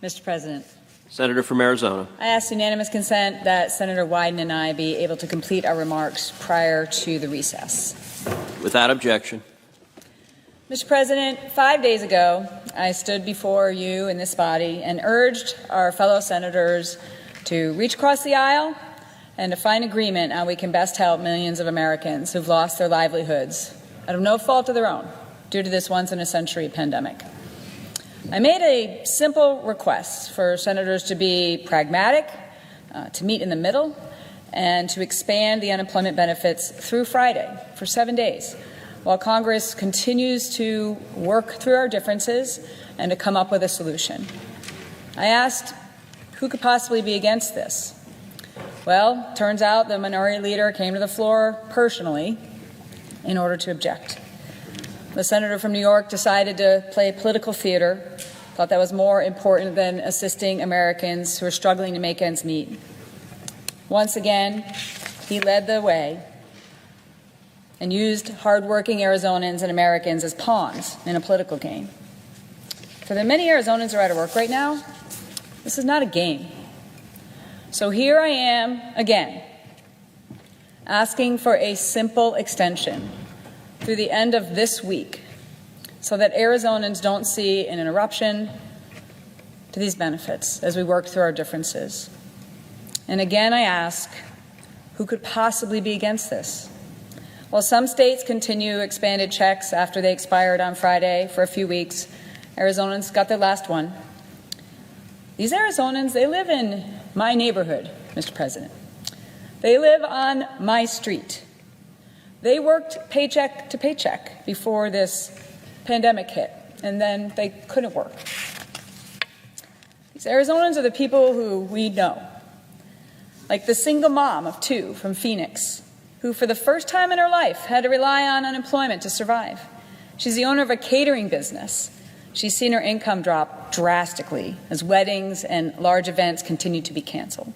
Mr. President. Senator from Arizona. I ask unanimous consent that Senator Wyden and I be able to complete our remarks prior to the recess. Without objection. Mr. President, 5 days ago, I stood before you in this body and urged our fellow senators to reach across the aisle and to find agreement on how we can best help millions of Americans who've lost their livelihoods out of no fault of their own due to this once-in-a-century pandemic. I made a simple request for senators to be pragmatic, to meet in the middle, and to expand the unemployment benefits through Friday for 7 days, while Congress continues to work through our differences and to come up with a solution. I asked, who could possibly be against this? Well, turns out the minority leader came to the floor personally in order to object. The senator from New York decided to play political theater, thought that was more important than assisting Americans who are struggling to make ends meet. Once again, he led the way and used hardworking Arizonans and Americans as pawns in a political game. For the many Arizonans who are out of work right now, this is not a game. So here I am again, asking for a simple extension through the end of this week so that Arizonans don't see an interruption to these benefits as we work through our differences. And again, I ask, who could possibly be against this? While some states continue expanded checks after they expired on Friday for a few weeks, Arizonans got their last one. These Arizonans, they live in my neighborhood, Mr. President. They live on my street. They worked paycheck to paycheck before this pandemic hit, and then they couldn't work. These Arizonans are the people who we know, like the single mom of two from Phoenix, who for the first time in her life had to rely on unemployment to survive. She's the owner of a catering business. She's seen her income drop drastically as weddings and large events continue to be canceled.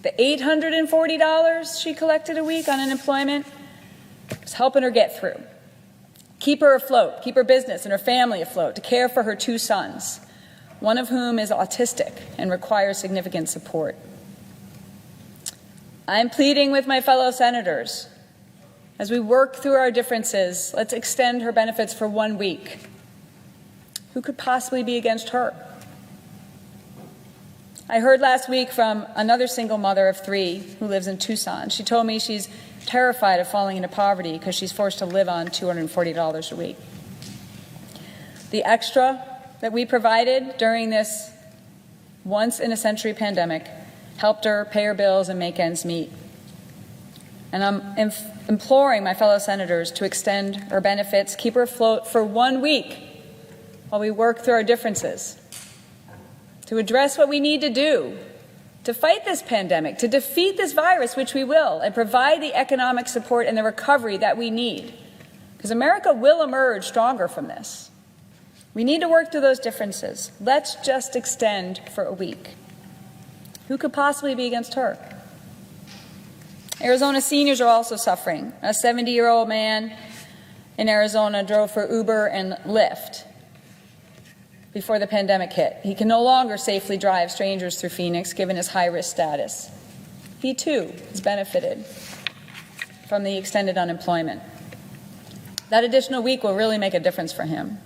The $840 she collected a week on unemployment was helping her get through, keep her afloat, keep her business and her family afloat, to care for her two sons, one of whom is autistic and requires significant support. I'm pleading with my fellow senators, as we work through our differences, let's extend her benefits for 1 week. Who could possibly be against her? I heard last week from another single mother of 3 who lives in Tucson. She told me she's terrified of falling into poverty because she's forced to live on $240 a week. The extra that we provided during this once-in-a-century pandemic helped her pay her bills and make ends meet. And I'm imploring my fellow senators to extend her benefits, keep her afloat for 1 week while we work through our differences, to address what we need to do to fight this pandemic, to defeat this virus, which we will, and provide the economic support and the recovery that we need. Because America will emerge stronger from this. We need to work through those differences. Let's just extend for a week. Who could possibly be against her? Arizona seniors are also suffering. A 70-year-old man in Arizona drove for Uber and Lyft before the pandemic hit. He can no longer safely drive strangers through Phoenix, given his high-risk status. He, too, has benefited from the extended unemployment. That additional week will really make a difference for him.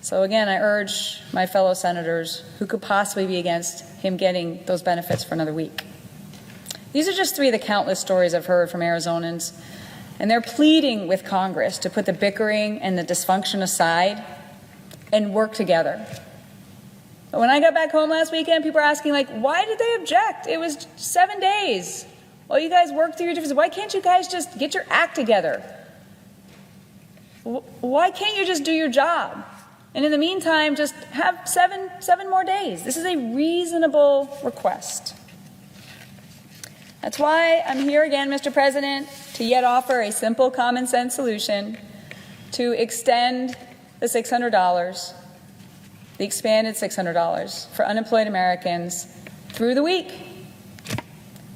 So again, I urge my fellow senators, who could possibly be against him getting those benefits for another week? These are just 3 of the countless stories I've heard from Arizonans, and they're pleading with Congress to put the bickering and the dysfunction aside and work together. But when I got back home last weekend, people were asking, like, why did they object? It was 7 days. Well, you guys worked through your differences. Why can't you guys just get your act together? Why can't you just do your job? And in the meantime, just have seven more days. This is a reasonable request. That's why I'm here again, Mr. President, to yet offer a simple common sense solution to extend the $600, the expanded $600 for unemployed Americans through the week,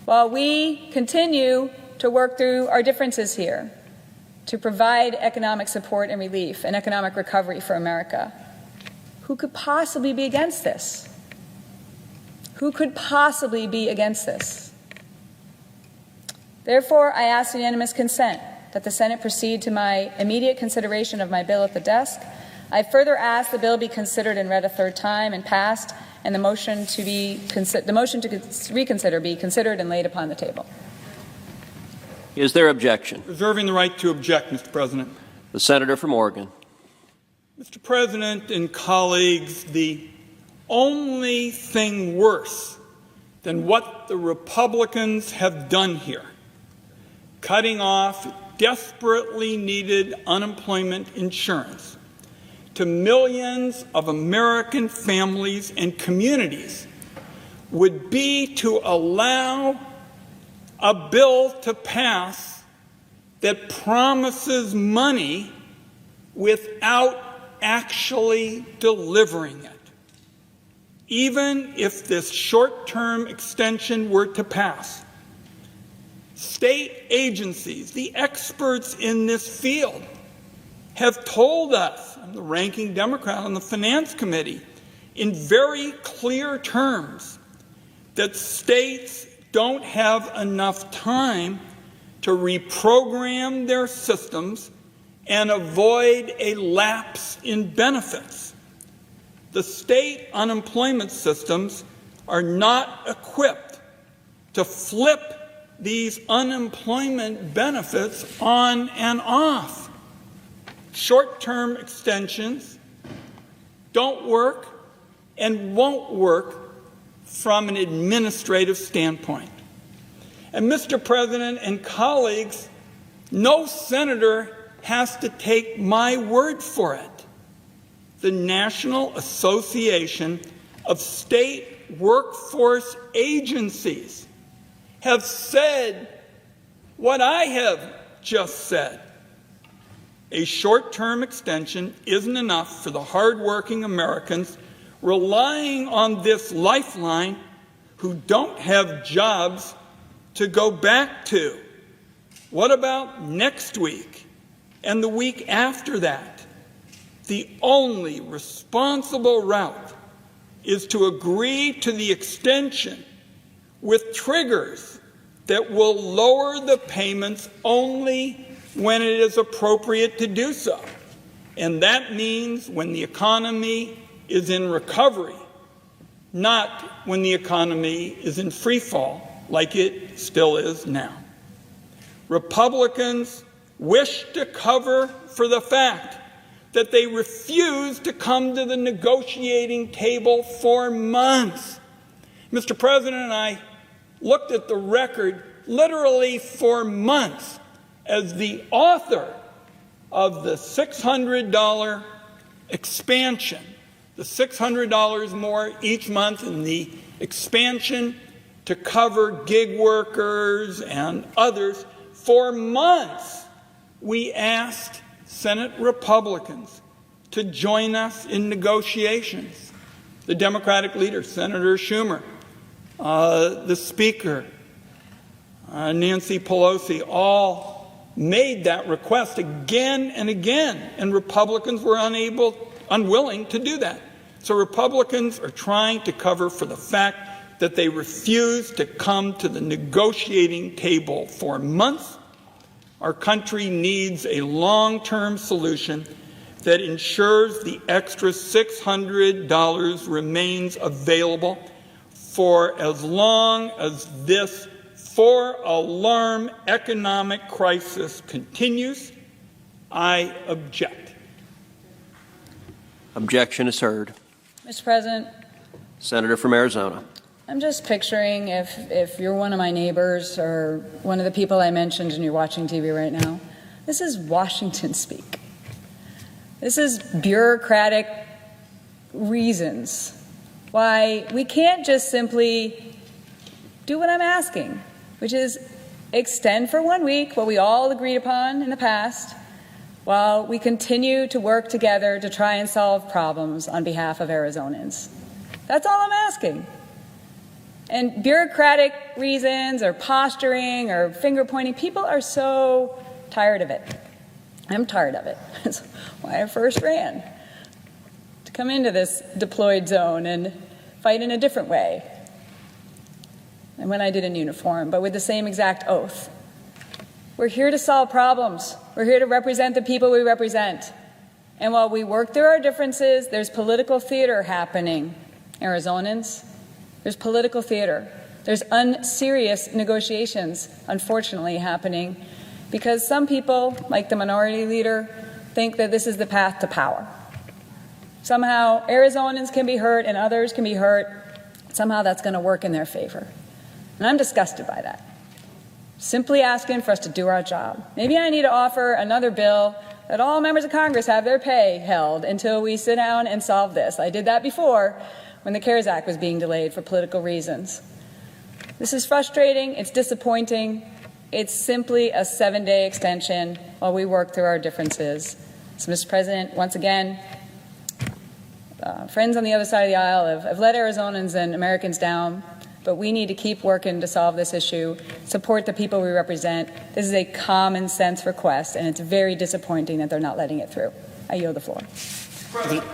while we continue to work through our differences here to provide economic support and relief and economic recovery for America. Who could possibly be against this? Who could possibly be against this? Therefore, I ask unanimous consent that the Senate proceed to my immediate consideration of my bill at the desk. I further ask the bill be considered and read a third time and passed, and the motion to reconsider be considered and laid upon the table. Is there objection? Reserving the right to object, Mr. President. The senator from Oregon. Mr. President and colleagues, the only thing worse than what the Republicans have done here, cutting off desperately needed unemployment insurance to millions of American families and communities, would be to allow a bill to pass that promises money without actually delivering it. Even if this short-term extension were to pass, state agencies, the experts in this field, have told us, I'm the ranking Democrat on the Finance Committee, in very clear terms that states don't have enough time to reprogram their systems and avoid a lapse in benefits. The state unemployment systems are not equipped to flip these unemployment benefits on and off. Short-term extensions don't work and won't work from an administrative standpoint. And Mr. President and colleagues, no senator has to take my word for it. The National Association of State Workforce Agencies have said what I have just said. A short-term extension isn't enough for the hardworking Americans relying on this lifeline who don't have jobs to go back to. What about next week and the week after that? The only responsible route is to agree to the extension with triggers that will lower the payments only when it is appropriate to do so. And that means when the economy is in recovery, not when the economy is in free fall, like it still is now. Republicans wish to cover for the fact that they refused to come to the negotiating table for months. Mr. President, I looked at the record literally for months as the author of the $600 expansion, the $600 more each month, and the expansion to cover gig workers and others. For months, we asked Senate Republicans to join us in negotiations. The Democratic leader, Senator Schumer, the Speaker, Nancy Pelosi, all made that request again and again, and Republicans were unwilling to do that. So Republicans are trying to cover for the fact that they refused to come to the negotiating table for months. Our country needs a long-term solution that ensures the extra $600 remains available for as long as this four-alarm economic crisis continues. I object. Objection is heard. Mr. President, Senator from Arizona. I'm just picturing if you're one of my neighbors or one of the people I mentioned and you're watching TV right now, this is Washington speak. This is bureaucratic reasons why we can't just simply do what I'm asking, which is extend for 1 week what we all agreed upon in the past while we continue to work together to try and solve problems on behalf of Arizonans. That's all I'm asking. And bureaucratic reasons or posturing or finger pointing, people are so tired of it. I'm tired of it. That's why I first ran, to come into this deployed zone and fight in a different way than when I did in uniform, but with the same exact oath. We're here to solve problems. We're here to represent the people we represent. And while we work through our differences, there's political theater happening, Arizonans. There's political theater. There's unserious negotiations, unfortunately, happening because some people, like the minority leader, think that this is the path to power. Somehow Arizonans can be hurt and others can be hurt. Somehow that's going to work in their favor. And I'm disgusted by that. Simply asking for us to do our job. Maybe I need to offer another bill that all members of Congress have their pay held until we sit down and solve this. I did that before when the CARES Act was being delayed for political reasons. This is frustrating. It's disappointing. It's simply a 7-day extension while we work through our differences. So, Mr. President, once again, friends on the other side of the aisle have let Arizonans and Americans down, but we need to keep working to solve this issue, support the people we represent. This is a common sense request, and it's very disappointing that they're not letting it through. I yield the floor. President.